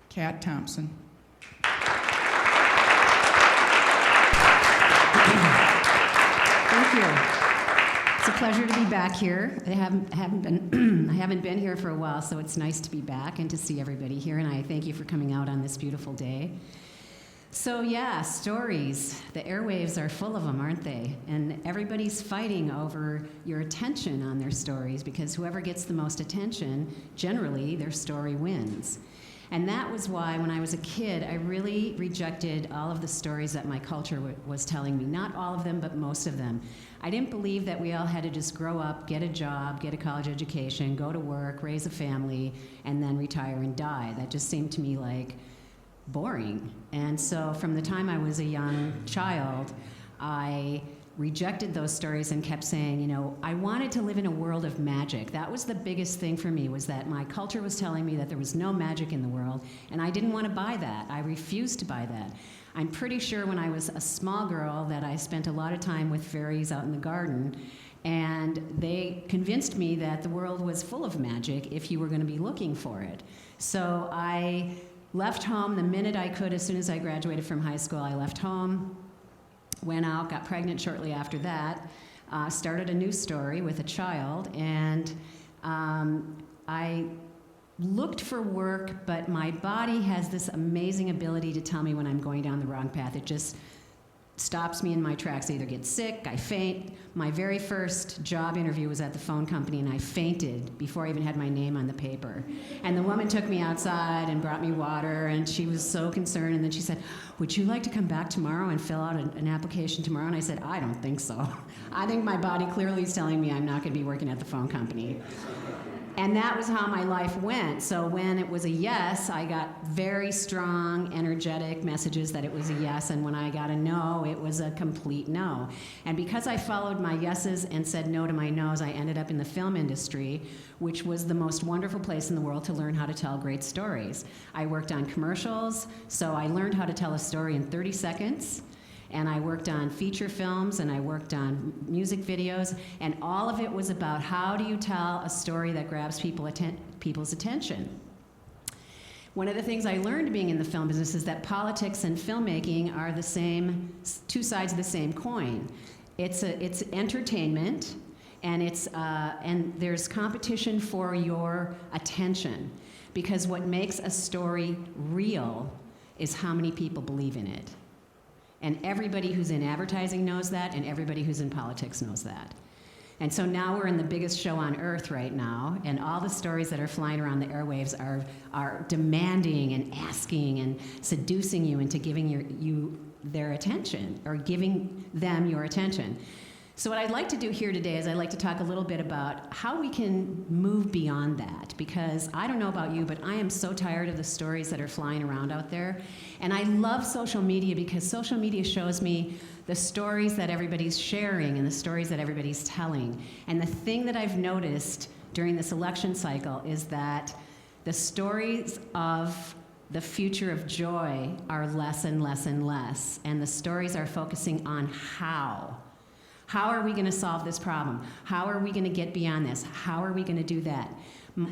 Thompson. Thank you. It's a pleasure to be back here. I haven't been here for a while, so it's nice to be back and to see everybody here, and I thank you for coming out on this beautiful day. So yeah, stories. The airwaves are full of them, aren't they? And everybody's fighting over your attention on their stories, because whoever gets the most attention, generally their story wins. And that was why, when I was a kid, I really rejected all of the stories that my culture was telling me. Not all of them, but most of them. I didn't believe that we all had to just grow up, get a job, get a college education, go to work, raise a family, and then retire and die. That just seemed to me like boring. And so from the time I was a young child, I rejected those stories and kept saying, you know, I wanted to live in a world of magic. That was the biggest thing for me, was that my culture was telling me that there was no magic in the world, and I didn't want to buy that. I refused to buy that. I'm pretty sure when I was a small girl that I spent a lot of time with fairies out in the garden, and they convinced me that the world was full of magic if you were going to be looking for it. So I left home the minute I could. As soon as I graduated from high school, I left home, went out, got pregnant shortly after that, started a new story with a child, and I looked for work, but my body has this amazing ability to tell me when I'm going down the wrong path. It just stops me in my tracks. I either get sick, I faint. My very first job interview was at the phone company, and I fainted before I even had my name on the paper. And the woman took me outside and brought me water, and she was so concerned, and then she said, would you like to come back tomorrow and fill out an application tomorrow? And I said, I don't think so. I think my body clearly is telling me I'm not going to be working at the phone company. And that was how my life went. So when it was a yes, I got very strong, energetic messages that it was a yes. And when I got a no, it was a complete no. And because I followed my yeses and said no to my no's, I ended up in the film industry, which was the most wonderful place in the world to learn how to tell great stories. I worked on commercials, so I learned how to tell a story in 30 seconds. And I worked on feature films, and I worked on music videos, and all of it was about how do you tell a story that grabs people's attention. One of the things I learned being in the film business is that politics and filmmaking are the same, two sides of the same coin. It's entertainment, and and there's competition for your attention, because what makes a story real is how many people believe in it. And everybody who's in advertising knows that, and everybody who's in politics knows that. And so now we're in the biggest show on earth right now, and all the stories that are flying around the airwaves are demanding and asking and seducing you into giving you their attention, or giving them your attention. So what I'd like to do here today is I'd like to talk a little bit about how we can move beyond that, because I don't know about you, but I am so tired of the stories that are flying around out there. And I love social media, because social media shows me the stories that everybody's sharing and the stories that everybody's telling. And the thing that I've noticed during this election cycle is that the stories of the future of joy are less and less and less, and the stories are focusing on how. How are we going to solve this problem? How are we going to get beyond this? How are we going to do that?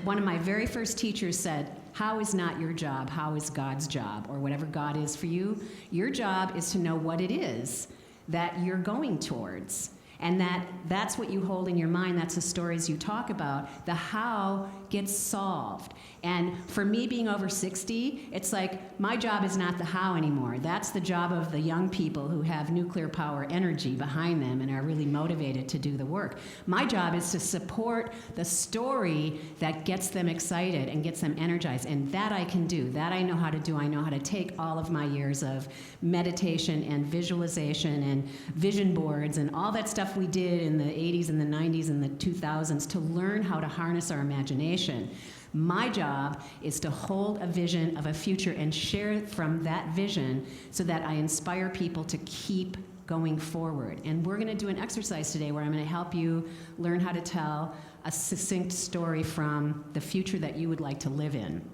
One of my very first teachers said, how is not your job, how is God's job, or whatever God is for you. Your job is to know what it is that you're going towards. And that's what you hold in your mind. That's the stories you talk about. The how gets solved. And for me, being over 60, it's like my job is not the how anymore. That's the job of the young people who have nuclear power energy behind them and are really motivated to do the work. My job is to support the story that gets them excited and gets them energized. And that I can do. That I know how to do. I know how to take all of my years of meditation and visualization and vision boards and all that stuff we did in the 80s and the 90s and the 2000s to learn how to harness our imagination. My job is to hold a vision of a future and share from that vision so that I inspire people to keep going forward. And we're going to do an exercise today where I'm going to help you learn how to tell a succinct story from the future that you would like to live in.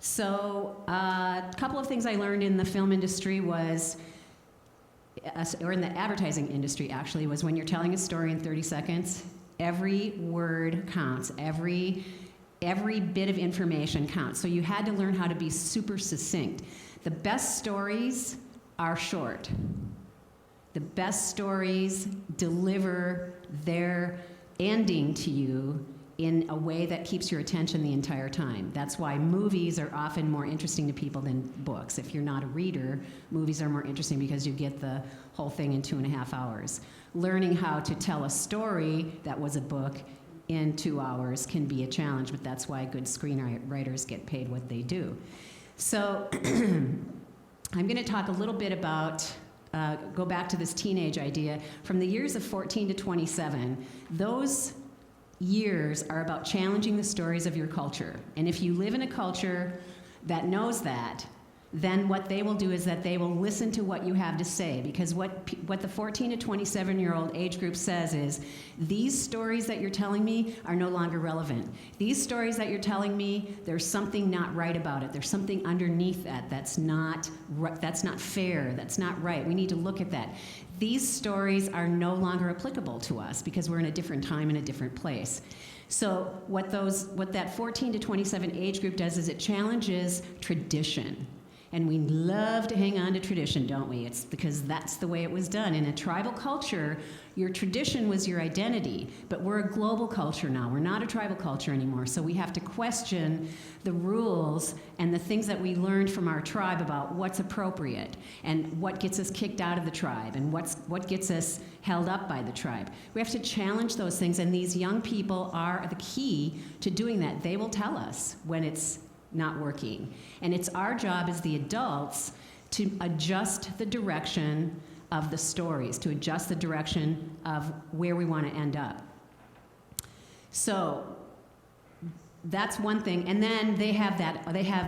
So a couple of things I learned in the film industry was, or in the advertising industry actually, was when you're telling a story in 30 seconds, every word counts. Every Every bit of information counts. So you had to learn how to be super succinct. The best stories are short. The best stories deliver their ending to you in a way that keeps your attention the entire time. That's why movies are often more interesting to people than books. If you're not a reader, movies are more interesting because you get the whole thing in 2.5 hours. Learning how to tell a story that was a book in 2 hours can be a challenge, but that's why good screenwriters get paid what they do. So I'm going to talk a little bit about, go back to this teenage idea. From the years of 14 to 27, those years are about challenging the stories of your culture. And if you live in a culture that knows that, then what they will do is that they will listen to what you have to say, because what the 14 to 27-year-old age group says is, these stories that you're telling me are no longer relevant. These stories that you're telling me, there's something not right about it. There's something underneath that that's not fair, that's not right. We need to look at that. These stories are no longer applicable to us because we're in a different time and a different place. So what that 14 to 27 age group does is it challenges tradition. And we love to hang on to tradition, don't we? It's because that's the way it was done. In a tribal culture, your tradition was your identity. But we're a global culture now. We're not a tribal culture anymore. So we have to question the rules and the things that we learned from our tribe about what's appropriate and what gets us kicked out of the tribe and what gets us held up by the tribe. We have to challenge those things, and these young people are the key to doing that. They will tell us when it's not working. And it's our job as the adults to adjust the direction of the stories, to adjust the direction of where we want to end up. So that's one thing. And then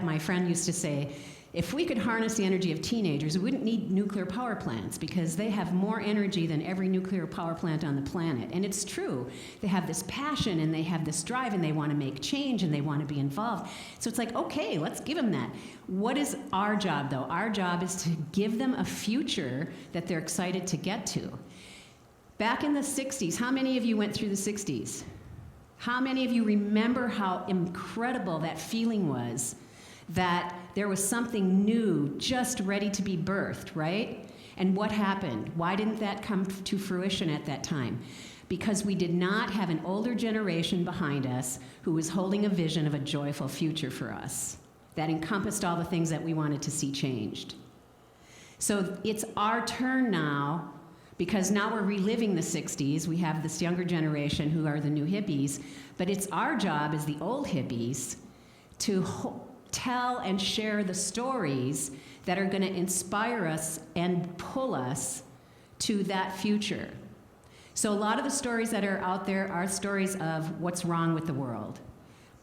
my friend used to say, if we could harness the energy of teenagers, we wouldn't need nuclear power plants because they have more energy than every nuclear power plant on the planet. And it's true. They have this passion and they have this drive and they want to make change and they want to be involved. So it's like, okay, let's give them that. What is our job, though? Our job is to give them a future that they're excited to get to. Back in the 60s, how many of you went through the 60s? How many of you remember how incredible that feeling was? That there was something new just ready to be birthed, right? And what happened? Why didn't that come to fruition at that time? Because we did not have an older generation behind us who was holding a vision of a joyful future for us that encompassed all the things that we wanted to see changed. So it's our turn now, because now we're reliving the 60s. We have this younger generation who are the new hippies, but it's our job as the old hippies to tell and share the stories that are going to inspire us and pull us to that future. So a lot of the stories that are out there are stories of what's wrong with the world.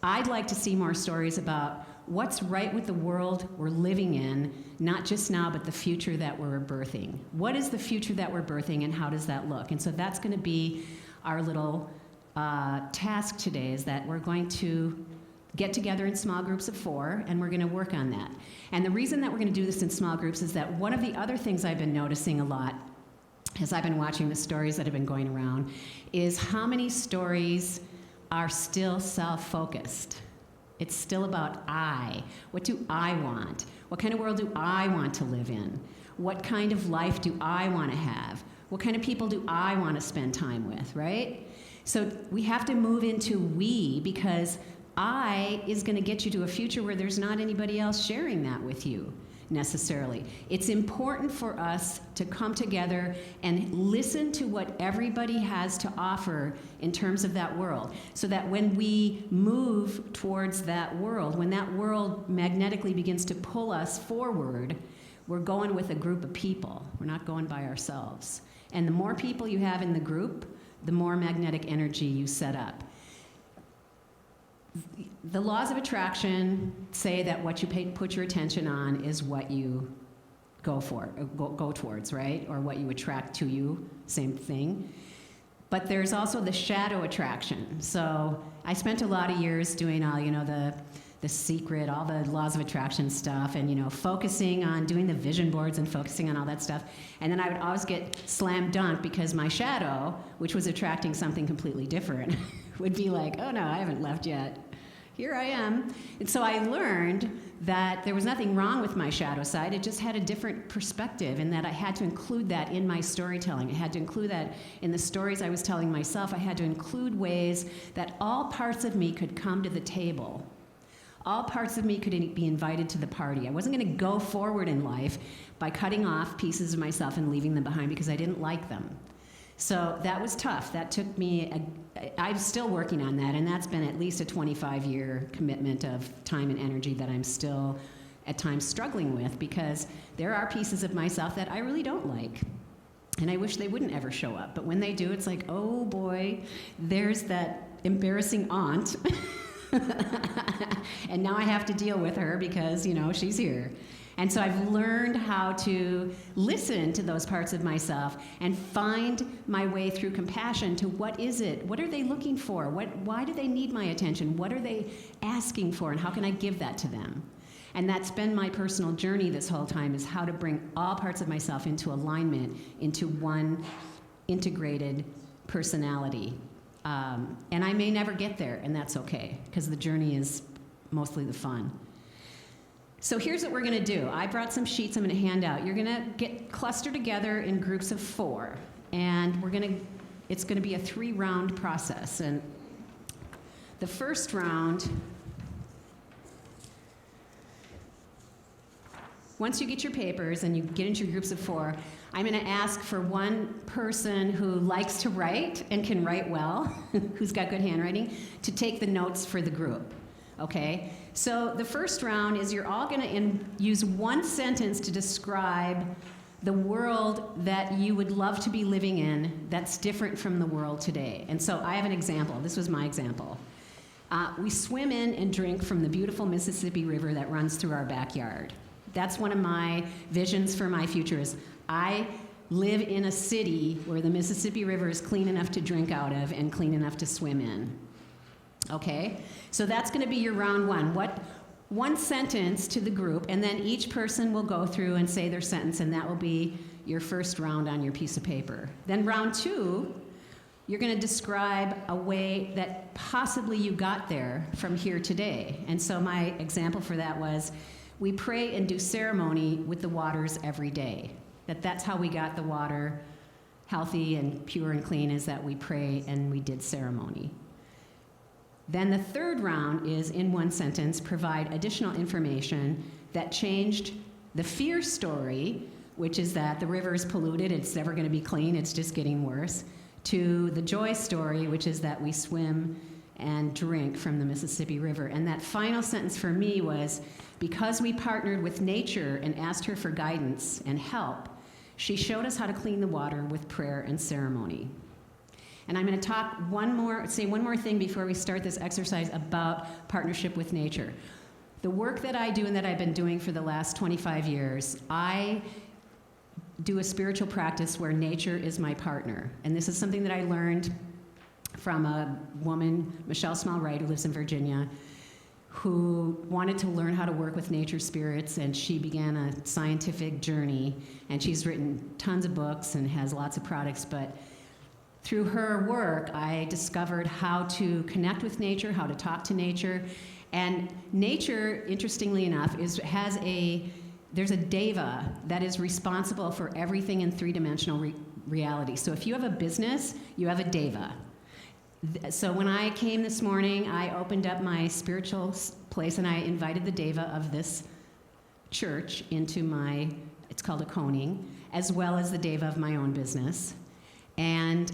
I'd like to see more stories about what's right with the world we're living in, not just now, but the future that we're birthing. What is the future that we're birthing, and how does that look? And so that's going to be our little task today, is that we're going to get together in small groups of 4, and we're going to work on that. And the reason that we're going to do this in small groups is that one of the other things I've been noticing a lot as I've been watching the stories that have been going around is how many stories are still self-focused. It's still about I. What do I want? What kind of world do I want to live in? What kind of life do I want to have? What kind of people do I want to spend time with, right? So we have to move into we, because I is going to get you to a future where there's not anybody else sharing that with you necessarily. It's important for us to come together and listen to what everybody has to offer in terms of that world, so that when we move towards that world, when that world magnetically begins to pull us forward, we're going with a group of people. We're not going by ourselves. And the more people you have in the group, the more magnetic energy you set up. The laws of attraction say that what you put your attention on is what you go towards, right? Or what you attract to you, same thing. But there's also the shadow attraction. So I spent a lot of years doing all, the secret, all the laws of attraction stuff, and, focusing on doing the vision boards and focusing on all that stuff. And then I would always get slam dunked because my shadow, which was attracting something completely different, would be like, oh no, I haven't left yet. here I am. And so I learned that there was nothing wrong with my shadow side. It just had a different perspective, and that I had to include that in my storytelling. I had to include that in the stories I was telling myself. I had to include ways that all parts of me could come to the table. All parts of me could be invited to the party. I wasn't going to go forward in life by cutting off pieces of myself and leaving them behind because I didn't like them. So that was tough. That took me, I'm still working on that, and that's been at least a 25-year commitment of time and energy that I'm still at times struggling with, because there are pieces of myself that I really don't like. And I wish they wouldn't ever show up. But when they do, it's like, oh boy, there's that embarrassing aunt. And now I have to deal with her because, she's here. And so I've learned how to listen to those parts of myself and find my way through compassion to what is it? What are they looking for? Why do they need my attention? What are they asking for? And how can I give that to them? And that's been my personal journey this whole time, is how to bring all parts of myself into alignment, into one integrated personality. And I may never get there, and that's okay, because the journey is mostly the fun. So here's what we're going to do. I brought some sheets I'm going to hand out. You're going to get clustered together in groups of 4, and it's going to be a 3-round process. And the first round, once you get your papers and you get into your groups of 4, I'm going to ask for one person who likes to write and can write well, who's got good handwriting, to take the notes for the group. Okay? So the first round is you're all going to use one sentence to describe the world that you would love to be living in that's different from the world today. And so I have an example. This was my example. We swim in and drink from the beautiful Mississippi River that runs through our backyard. That's one of my visions for my future. Is I live in a city where the Mississippi River is clean enough to drink out of and clean enough to swim in. Okay? So that's going to be your round 1. One sentence to the group, and then each person will go through and say their sentence, and that will be your first round on your piece of paper. Then round 2, you're going to describe a way that possibly you got there from here today. And so my example for that was, we pray and do ceremony with the waters every day. That's how we got the water healthy and pure and clean, is that we pray and we did ceremony. Then the third round is, in one sentence, provide additional information that changed the fear story, which is that the river is polluted, it's never going to be clean, it's just getting worse, to the joy story, which is that we swim and drink from the Mississippi River. And that final sentence for me was, because we partnered with nature and asked her for guidance and help, she showed us how to clean the water with prayer and ceremony. And I'm going to say one more thing before we start this exercise about partnership with nature. The work that I do and that I've been doing for the last 25 years, I do a spiritual practice where nature is my partner. And this is something that I learned from a woman, Michelle Small-Wright, who lives in Virginia, who wanted to learn how to work with nature spirits, and she began a scientific journey. And she's written tons of books and has lots of products, but through her work, I discovered how to connect with nature, how to talk to nature. And nature, interestingly enough, there's a deva that is responsible for everything in 3-dimensional reality. So if you have a business, you have a deva. So when I came this morning, I opened up my spiritual place and I invited the deva of this church into it's called a koning, as well as the deva of my own business. And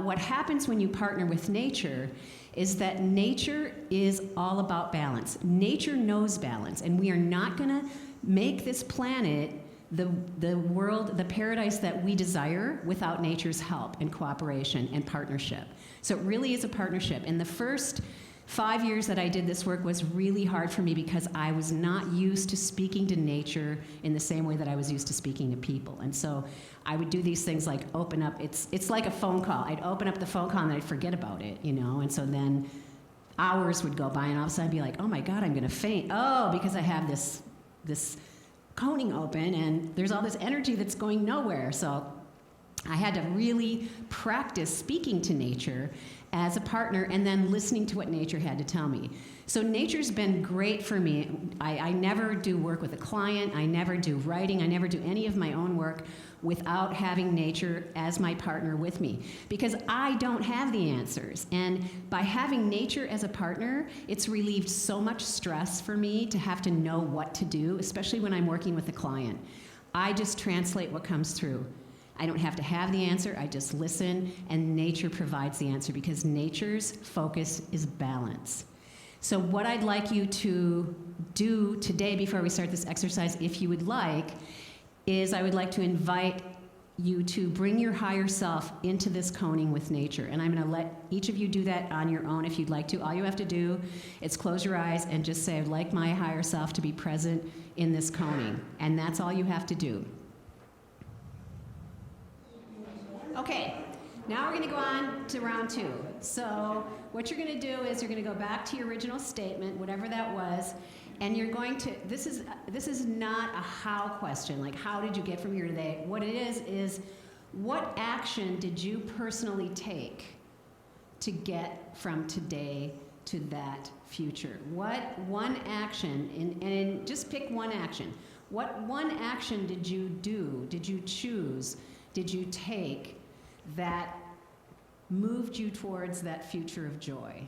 what happens when you partner with nature is that nature is all about balance. Nature knows balance, and we are not going to make this planet the world, the paradise that we desire without nature's help and cooperation and partnership. So it really is a partnership. And the first 5 years that I did this work was really hard for me because I was not used to speaking to nature in the same way that I was used to speaking to people. And so I would do these things like open up, it's like a phone call. I'd open up the phone call and I'd forget about it, and so then hours would go by and all of a sudden I'd be like, oh my God, I'm gonna faint. Oh, because I have this coning open and there's all this energy that's going nowhere. So I had to really practice speaking to nature as a partner and then listening to what nature had to tell me. So nature's been great for me. I never do work with a client. I never do writing. I never do any of my own work without having nature as my partner with me, because I don't have the answers. And by having nature as a partner, it's relieved so much stress for me to have to know what to do, especially when I'm working with a client. I just translate what comes through. I don't have to have the answer, I just listen, and nature provides the answer, because nature's focus is balance. So what I'd like you to do today before we start this exercise, if you would like, is I would like to invite you to bring your higher self into this coning with nature. And I'm going to let each of you do that on your own if you'd like to. All you have to do is close your eyes and just say, I'd like my higher self to be present in this coning. And that's all you have to do. Okay, now we're going to go on to round 2. So what you're going to do is you're going to go back to your original statement, whatever that was, and you're going to, this is not a how question, like how did you get from here to there? What it is what action did you personally take to get from today to that future? What one action, and just pick one action. What one action did you do, did you choose, did you take that moved you towards that future of joy?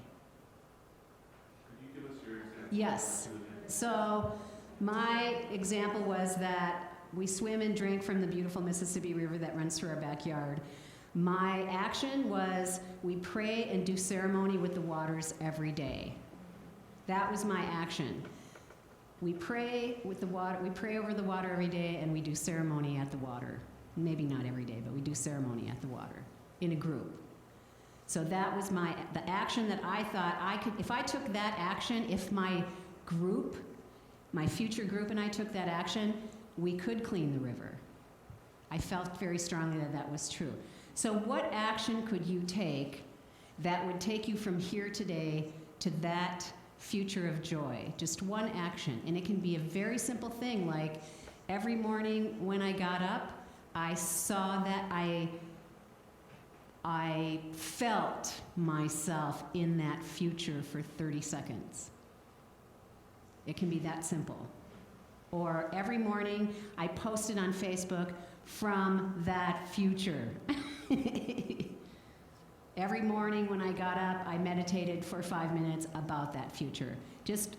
Could you give us your example? Yes. So my example was that we swim and drink from the beautiful Mississippi River that runs through our backyard. My action was we pray and do ceremony with the waters every day. That was my action. We pray with the water, we pray over the water every day, and we do ceremony at the water. Maybe not every day, but we do ceremony at the water in a group. So that was the action that I thought I could, if I took that action, if my group, my future group and I took that action, we could clean the river. I felt very strongly that that was true. So what action could you take that would take you from here today to that future of joy? Just one action. And it can be a very simple thing, like every morning when I got up, I saw that I felt myself in that future for 30 seconds. It can be that simple. Or every morning I posted on Facebook from that future. Every morning when I got up, I meditated for 5 minutes about that future. Just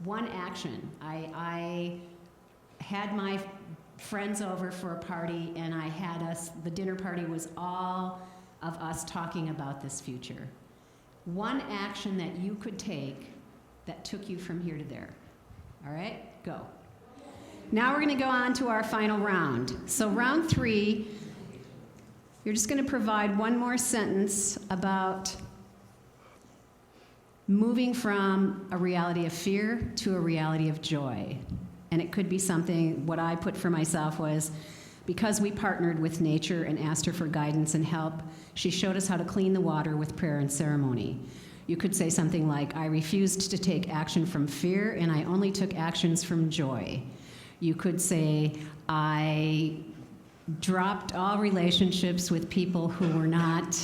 one action. I had my friends over for a party, and I had the dinner party was all of us talking about this future. One action that you could take that took you from here to there. All right, go. Now we're going to go on to our final round. So round 3, you're just going to provide one more sentence about moving from a reality of fear to a reality of joy. And it could be something, what I put for myself was, because we partnered with nature and asked her for guidance and help, she showed us how to clean the water with prayer and ceremony. You could say something like, I refused to take action from fear, and I only took actions from joy. You could say, I dropped all relationships with people who were not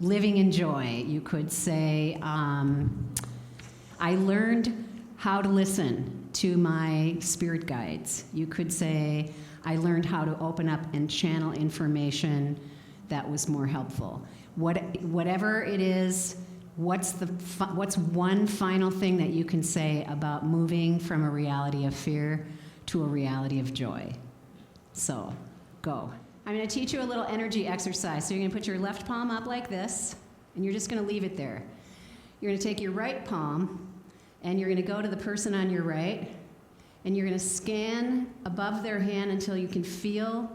living in joy. You could say, I learned how to listen to my spirit guides. You could say, I learned how to open up and channel information that was more helpful. Whatever it is, what's one final thing that you can say about moving from a reality of fear to a reality of joy? So, go. I'm going to teach you a little energy exercise. So you're going to put your left palm up like this, and you're just going to leave it there. You're going to take your right palm, and you're going to go to the person on your right, and you're going to scan above their hand until you can feel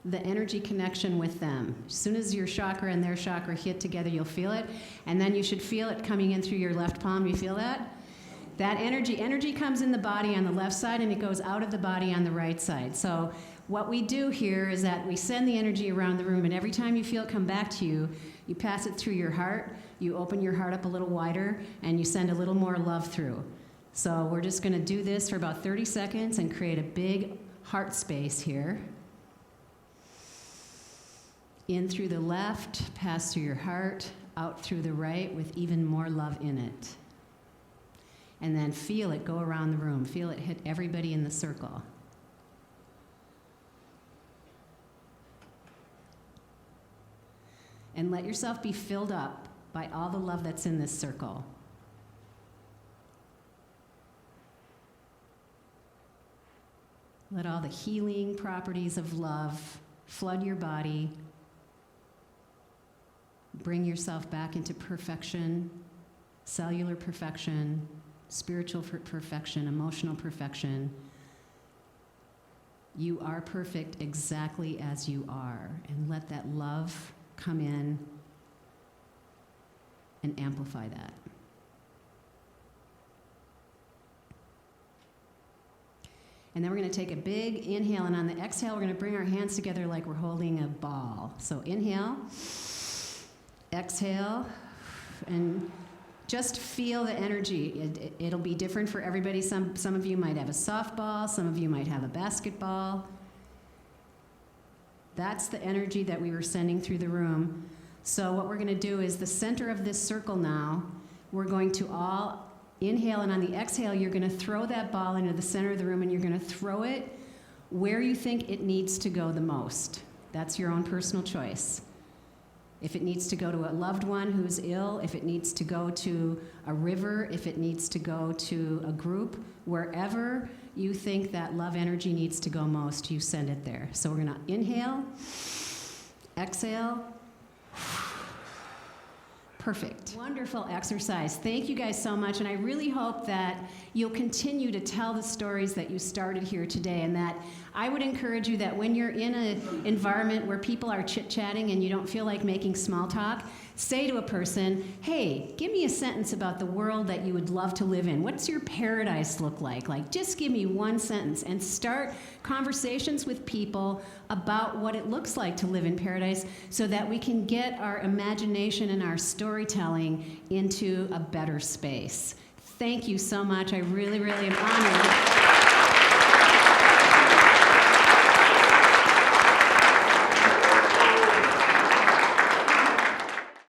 the energy connection with them. As soon as your chakra and their chakra hit together, you'll feel it, and then you should feel it coming in through your left palm. You feel that? That energy comes in the body on the left side, and it goes out of the body on the right side. So what we do here is that we send the energy around the room, and every time you feel it come back to you, you pass it through your heart, you open your heart up a little wider, and you send a little more love through. So we're just going to do this for about 30 seconds and create a big heart space here. In through the left, pass through your heart, out through the right with even more love in it. And then feel it go around the room. Feel it hit everybody in the circle. And let yourself be filled up by all the love that's in this circle. Let all the healing properties of love flood your body. Bring yourself back into perfection, cellular perfection, spiritual perfection, emotional perfection. You are perfect exactly as you are. And let that love come in and amplify that. And then we're going to take a big inhale, and on the exhale, we're going to bring our hands together like we're holding a ball. So inhale, exhale, and just feel the energy. It'll be different for everybody. Some of you might have a softball, some of you might have a basketball. That's the energy that we were sending through the room. So what we're going to do is the center of this circle now, we're going to all inhale, and on the exhale, you're going to throw that ball into the center of the room, and you're going to throw it where you think it needs to go the most. That's your own personal choice. If it needs to go to a loved one who's ill, if it needs to go to a river, if it needs to go to a group, wherever you think that love energy needs to go most, you send it there. So we're going to inhale, exhale. Perfect. Wonderful exercise. Thank you guys so much, and I really hope that you'll continue to tell the stories that you started here today, and that I would encourage you that when you're in an environment where people are chit-chatting and you don't feel like making small talk, say to a person, hey, give me a sentence about the world that you would love to live in. What's your paradise look like? Like, just give me one sentence, and start conversations with people about what it looks like to live in paradise so that we can get our imagination and our storytelling into a better space. Thank you so much. I really, really am honored.